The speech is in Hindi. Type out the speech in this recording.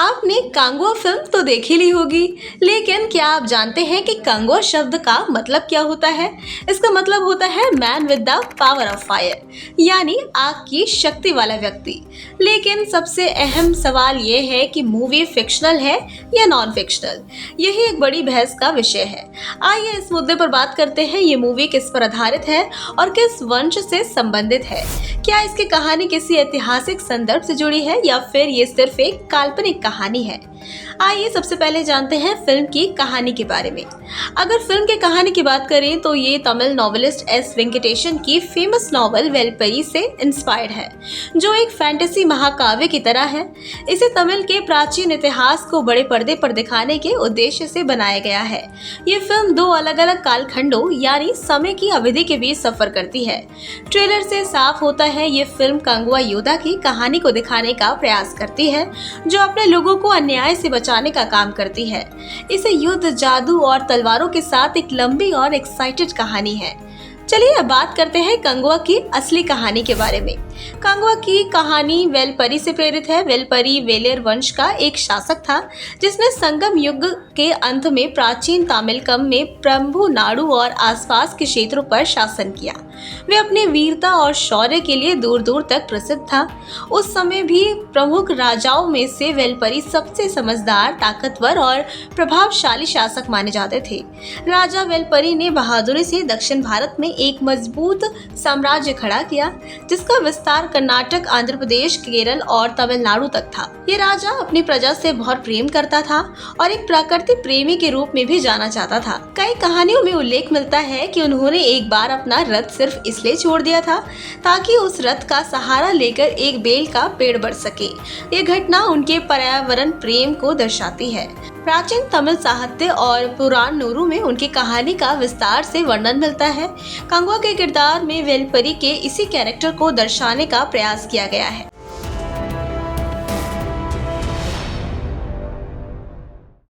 आपने कांगवा फिल्म तो देखी ली होगी, लेकिन क्या आप जानते हैं कि कांगवा शब्द का मतलब क्या होता है? इसका मतलब होता है man with the power of fire, यानी आग की शक्ति वाला व्यक्ति। लेकिन सबसे अहम सवाल ये है कि मूवी फिक्शनल है या नॉन फिक्शनल। यही एक बड़ी बहस का विषय है। आइए इस मुद्दे पर बात करते हैं। ये मूवी किस पर आधारित है और किस वंश से संबंधित है? क्या इसकी कहानी किसी ऐतिहासिक संदर्भ से जुड़ी है या फिर ये सिर्फ एक काल्पनिक कहानी है? आइए सबसे पहले जानते हैं फिल्म की कहानी के बारे में। अगर फिल्म की कहानी की बात करें तो ये तमिल नॉवेलिस्ट एस वेंकटेशन की फेमस नॉवल वेलपरी से इंस्पायर्ड है, जो एक फैंटेसी महाकाव्य की तरह है। इसे तमिल के प्राचीन इतिहास को बड़े पर्दे पर दिखाने के उद्देश्य से बनाया गया है। ये फिल्म दो अलग अलग कालखंडों यानी समय की अवधि के बीच सफर करती है। ट्रेलर से साफ होता है ये फिल्म कांगवा योद्धा की कहानी को दिखाने का प्रयास करती है, जो अपने लोगों को अन्याय से बचाने का काम करती है। इसे युद्ध, जादू और तलवारों के साथ एक लंबी और एक्साइटेड कहानी है। चलिए अब बात करते हैं कांगवा की असली कहानी के बारे में। कांगवा की कहानी वेलपरी से प्रेरित है। वेलपरी वेलेर वंश का एक शासक था, जिसने संगम युग के अंत में प्राचीन तमिलकम में प्रंभु नाडु और आसपास के क्षेत्रों पर शासन किया। वे अपनी वीरता और शौर्य के लिए दूर दूर तक प्रसिद्ध था। उस समय भी प्रमुख राजाओं में से वेलपरी सबसे समझदार, ताकतवर और प्रभावशाली शासक माने जाते थे। राजा वेलपरी ने बहादुरी से दक्षिण भारत में एक मजबूत साम्राज्य खड़ा किया, जिसका विस्तार कर्नाटक, आंध्र प्रदेश, केरल और तमिलनाडु तक था। ये राजा अपनी प्रजा से बहुत प्रेम करता था और एक प्रकृति प्रेमी के रूप में भी जाना जाता था। कई कहानियों में उल्लेख मिलता है कि उन्होंने एक बार अपना रथ सिर्फ इसलिए छोड़ दिया था ताकि उस रथ का सहारा लेकर एक बेल का पेड़ बढ़ सके। ये घटना उनके पर्यावरण प्रेम को दर्शाती है। प्राचीन तमिल साहित्य और पुराण नूरू में उनकी कहानी का विस्तार से वर्णन मिलता है। कांगवा के किरदार में वेलपरी के इसी कैरेक्टर को दर्शाने का प्रयास किया गया है।